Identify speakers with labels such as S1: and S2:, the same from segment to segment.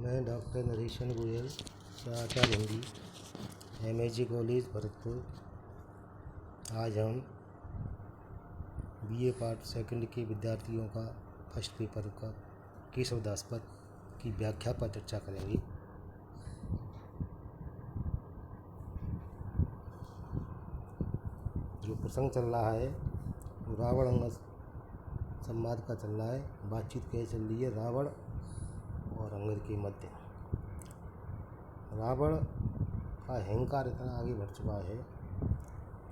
S1: मैं doctor narration Goyal, प्राचार्य Hindi, MAG college Bharatpur. आज हम BA पार्ट सेकंड के विद्यार्थियों का फर्स्ट पेपर का केशवदासपद की व्याख्या पर चर्चा करेंगे। जो प्रसंग चल रहा है वो रावण अंगद संवाद का चल रहा है। बातचीत कैसे चल रही है रावण और अंगद के मध्य। रावण का अहंकार इतना आगे बढ़ चुका है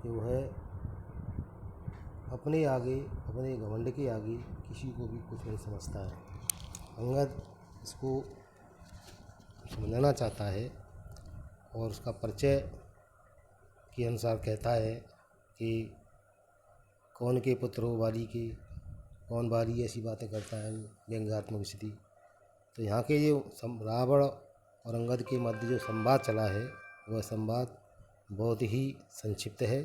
S1: कि वह अपने घमंड के आगे किसी को भी कुछ नहीं समझता है। अंगद इसको समझाना चाहता है और उसका परिचय के अनुसार कहता है कि कौन के पुत्र हो बाली के, कौन बाली, ऐसी बातें करता है व्यंग्यात्मक स्थिति। तो यहाँ के जो रावण और अंगद के मध्य जो संवाद चला है वह संवाद बहुत ही संक्षिप्त है,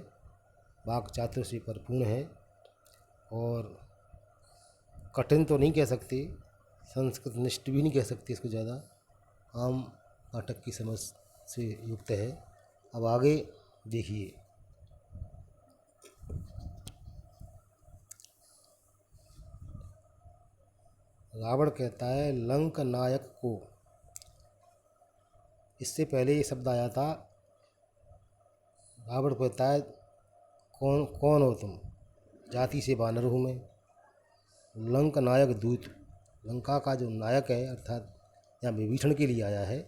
S1: वाक चातुर्य से परिपूर्ण है और कठिन तो नहीं कह सकते, संस्कृत निष्ठ भी नहीं कह सकते इसको, ज़्यादा आम पाठक की समझ से युक्त है। अब आगे देखिए। रावण कहता है लंक नायक को। इससे पहले ये शब्द आया था। रावण कहता है कौन हो तुम? जाति से वानर हूँ मैं। लंक नायक दूत, लंका का जो नायक है अर्थात यहाँ विभीषण के लिए आया है,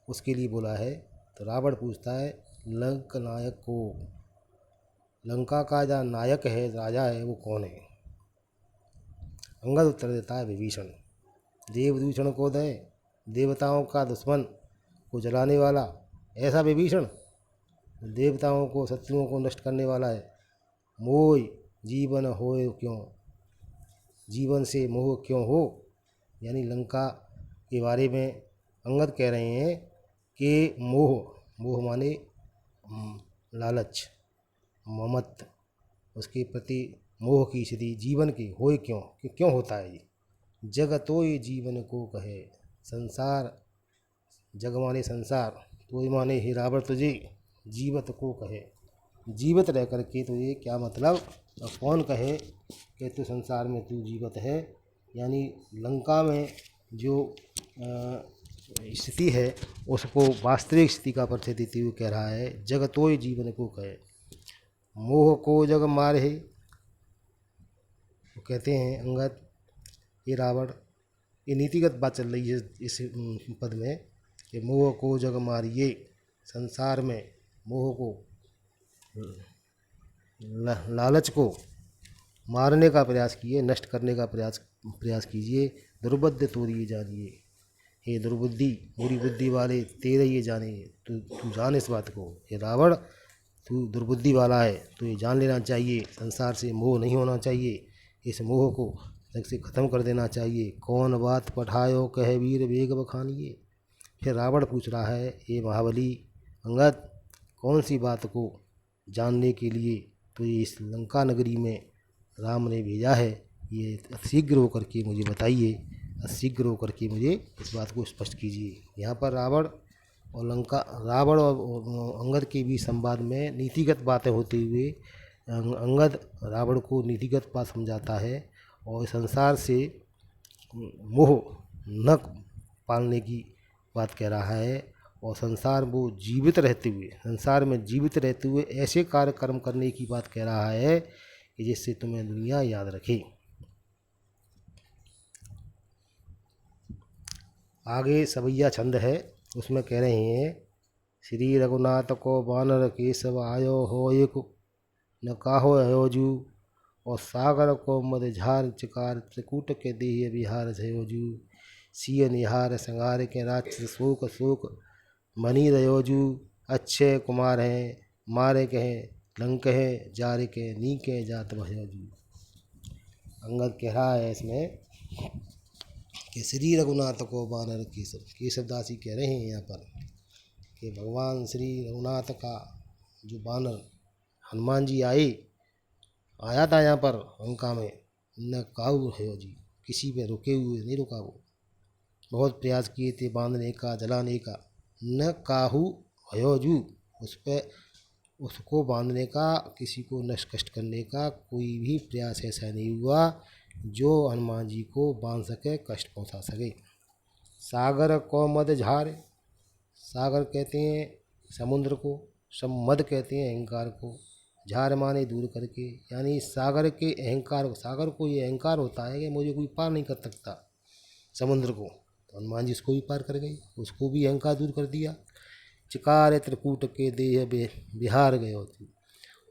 S1: उसके लिए बोला है। तो रावण पूछता है लंक नायक को, लंका का जो नायक है, राजा है, वो कौन है? अंगद उत्तर देता है विभीषण। देवदूषण को दे, देवताओं का दुश्मन को जलाने वाला ऐसा विभीषण, देवताओं को, शत्रुओं को नष्ट करने वाला है। मोह जीवन होए क्यों, जीवन से मोह क्यों हो? यानी लंका के बारे में अंगद कह रहे हैं कि मोह माने लालच, ममत्व, उसके प्रति मोह की स्थिति जीवन की होए क्यों, कि क्यों होता है ये? जग तो ये जीवन को कहे, संसार, जग माने संसार, तो माने ही रावण तुझे जीवत को कहे। जीवित रह करके तो ये क्या मतलब? और कौन कहे कि तू संसार में तू जीवित है? यानी लंका में जो स्थिति है उसको वास्तविक स्थिति का परिचय देते हुए कह रहा है जग तो ये जीवन को कहे, मोह को जग मारे। वो कहते हैं अंगद, ये रावण, ये नीतिगत बात चल रही है इस पद में कि मोह को जग मारिए, संसार में मोह को, लालच को मारने का प्रयास कीजिए, नष्ट करने का प्रयास कीजिए। दुर्बुद्धि तोड़िए जानिए, हे दुर्बुद्धि, बुरी बुद्धि वाले तेरे ये जाने, तू जान इस बात को। हे रावण, तू दुर्बुद्धि वाला है, तो ये जान लेना चाहिए संसार से मोह नहीं होना चाहिए, इस मोह को जग से ख़त्म कर देना चाहिए। कौन बात पठायो कहे वीर वेग बखानिए। फिर रावण पूछ रहा है ये महाबली अंगद, कौन सी बात को जानने के लिए तो ये इस लंका नगरी में राम ने भेजा है, ये शीघ्र होकर के मुझे बताइए, शीघ्र होकर के मुझे इस बात को स्पष्ट कीजिए। यहाँ पर रावण और अंगद के बीच संवाद में नीतिगत बातें होते हुए अंगद रावण को नीतिगत बात समझाता है और संसार से मोह न पालने की बात कह रहा है और संसार में जीवित रहते हुए ऐसे कार्य कर्म करने की बात कह रहा है कि जिससे तुम्हें दुनिया याद रखे। आगे सवैया छंद है, उसमें कह रहे हैं श्री रघुनाथ को वानर केशव आयो हो एक, न काहो अयोजू, और सागर को मदझार चिकार, त्रिकूट के देह विहार सयोजू, सिय निहार संहार के राक्षस शोक शोक मनी रयोजू, अच्छे कुमार हैं मारे कहे लंक है, जारे के नीके जात भयोजू। अंगद कह रहा है इसमें कि श्री रघुनाथ को वानर केशवदासी कह रहे हैं यहाँ पर कि भगवान श्री रघुनाथ का जो वानर हनुमान जी आया था यहाँ पर लंका में, न काऊ है जी, किसी पे रुके हुए नहीं रुका वो, बहुत प्रयास किए थे बांधने का, जलाने का, न काहू भयोजू, उस पे उसको बांधने का, किसी को नष्ट कष्ट करने का कोई भी प्रयास ऐसा नहीं हुआ जो हनुमान जी को बांध सके, कष्ट पहुंचा सके। सागर को मद झार, सागर कहते हैं समुद्र को, मद कहते हैं अहंकार को, झार माने दूर करके, यानी सागर के अहंकार, सागर को ये अहंकार होता है कि मुझे कोई पार नहीं कर सकता समुद्र को, तो हनुमान जी उसको भी पार कर गए, उसको भी अहंकार दूर कर दिया। चिकार त्रिकूट के देह बिहार गए होती,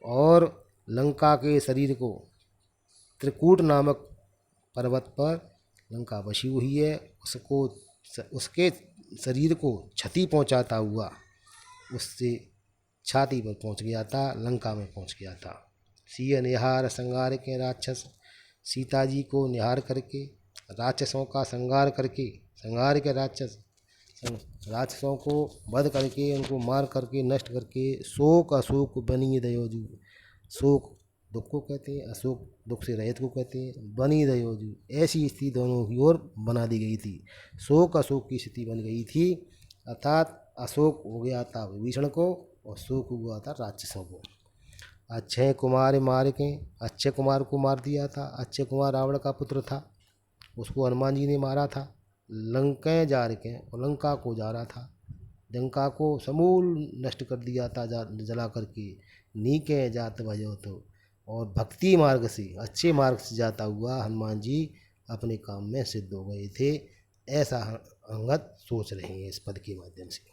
S1: और लंका के शरीर को त्रिकूट नामक पर्वत पर लंका बसी हुई है, उसको उसके शरीर को क्षति पहुंचाता हुआ उससे छाती पर पहुंच गया था, लंका में पहुंच गया था। सिय निहार संगार के राक्षस, सीता जी को निहार करके राक्षसों का संगार करके, संगार के राक्षसों को वध करके, उनको मार करके नष्ट करके, शोक अशोक बनी दयोजू, शोक दुख को कहते हैं, अशोक दुख से रहित को कहते हैं, बनी दयोजू, ऐसी स्थिति दोनों की ओर बना दी गई थी। शोक अशोक की स्थिति बन गई थी, अर्थात अशोक हो गया था विभीषण को और शोक हुआ था राक्षसों को। अक्षय कुमार मार के, अक्षय कुमार को मार दिया था। अक्षय कुमार रावण का पुत्र था, उसको हनुमान जी ने मारा था। लंका जा के और लंका को जा रहा था, लंका को समूल नष्ट कर दिया था जला करके। नीके जात भजो तो, और भक्ति मार्ग से, अच्छे मार्ग से जाता हुआ हनुमान जी अपने काम में सिद्ध हो गए थे, ऐसा अंगद सोच रहे हैं इस पद के माध्यम से।